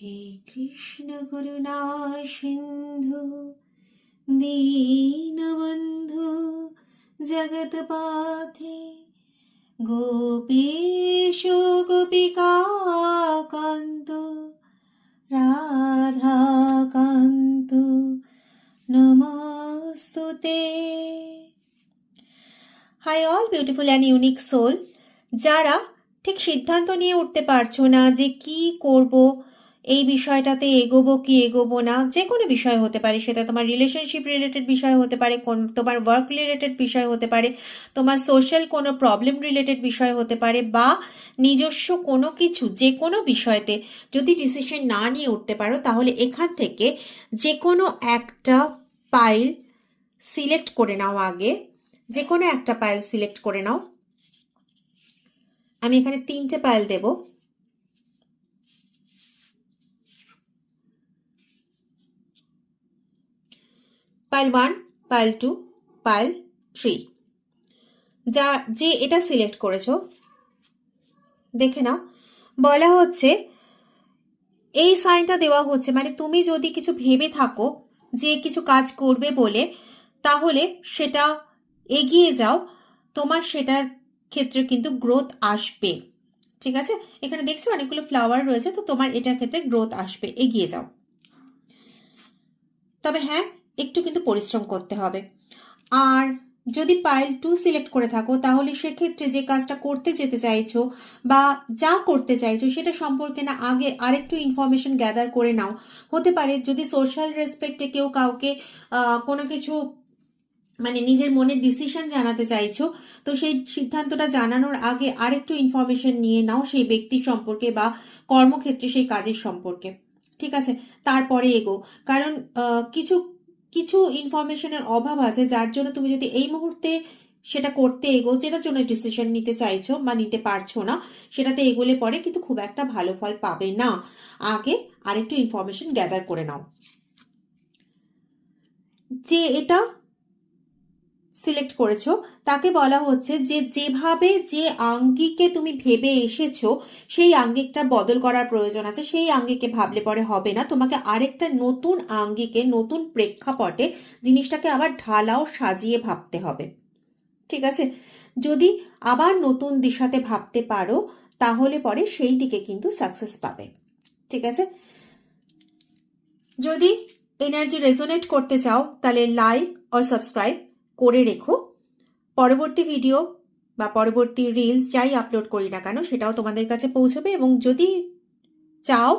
हे कृष्ण करुणा सिंधु दीनबंधु जगतपथे गोपीश गोपिकाकान्त राधाकान्त नमस्तुते। Hi all beautiful and unique soul, যারা ঠিক সিদ্ধান্ত নিয়ে উঠতে পারছো না যে কি করব, এই বিষয়টাতে এগোবো কি এগোবো না, যে কোনো বিষয় হতে পারে, সেটা তোমার রিলেশনশিপ রিলেটেড বিষয় হতে পারে, তোমার ওয়ার্ক রিলেটেড বিষয় হতে পারে, তোমার সোশ্যাল কোনো প্রবলেম রিলেটেড বিষয় হতে পারে, বা নিজস্ব কোনো কিছু যে কোনো বিষয়তে যদি ডিসিশন না নিয়ে উঠতে পারো, তাহলে এখান থেকে যে কোনো একটা পাইল সিলেক্ট করে নাও। আগে যে কোনো একটা পাইল সিলেক্ট করে নাও। আমি এখানে 3টে পাইল দেব। Pile 1, pile 2, pile 3। যে এটা সিলেক্ট করেছো দেখে নাও। বলা হচ্ছে, এই সাইনটা দেওয়া হচ্ছে, মানে তুমি যদি কিছু ভেবে থাকো যে কিছু কাজ করবে বলে, তাহলে সেটা এগিয়ে যাও, তোমার সেটার ক্ষেত্রে কিন্তু গ্রোথ আসবে। ঠিক আছে, এখানে দেখছো অনেকগুলো ফ্লাওয়ার রয়েছে, তো তোমার এটার ক্ষেত্রে গ্রোথ আসবে, এগিয়ে যাও। তবে হ্যাঁ, একটু কিন্তু পরিশ্রম করতে হবে। আর যদি পাইল 2 সিলেক্ট করে থাকো, তাহলে সেক্ষেত্রে যে কাজটা করতে যেতে চাইছো বা যা করতে চাইছো সেটা সম্পর্কে না আগে আরেকটু ইনফরমেশন গ্যাদার করে নাও। হতে পারে যদি সোশ্যাল রেসপেক্টে কেউ কাউকে কোনো কিছু মানে নিজের মনের ডিসিশন জানাতে চাইছো, তো সেই সিদ্ধান্তটা জানানোর আগে আরেকটু ইনফরমেশন নিয়ে নাও সেই ব্যক্তি সম্পর্কে বা কর্মক্ষেত্রে সেই কাজের সম্পর্কে। ঠিক আছে, তারপরে এগো। কারণ কিছু কিছু ইনফরমেশনের অভাব আছে, যার জন্য তুমি যদি এই মুহূর্তে সেটা করতে এগো, যেটার জন্য ডিসিশন নিতে চাইছো বা নিতে পারছো না, সেটাতে এগোলে পরে কিন্তু খুব একটা ভালো ফল পাবে না। আগে আরেকটু ইনফরমেশন গ্যাদার করে নাও। যে এটা সিলেক্ট করেছো তাকে বলা হচ্ছে যে যেভাবে যে আঙ্গিকে তুমি ভেবে এসেছো সেই আঙ্গিকটা বদল করার প্রয়োজন আছে। সেই আঙ্গিকে ভাবলে পরে হবে না, তোমাকে আরেকটা নতুন আঙ্গিকে নতুন প্রেক্ষাপটে জিনিসটাকে আবার ঢালাও সাজিয়ে ভাবতে হবে। ঠিক আছে, যদি আবার নতুন দিশাতে ভাবতে পারো, তাহলে পরে সেই দিকে কিন্তু সাকসেস পাবে। ঠিক আছে, যদি এনার্জি রেজোনেট করতে চাও তাহলে লাইক আর সাবস্ক্রাইব করে রেখো। পরবর্তী ভিডিও বা পরবর্তী রিলস যাই আপলোড করি না কেন সেটাও তোমাদের কাছে পৌঁছবে। এবং যদি চাও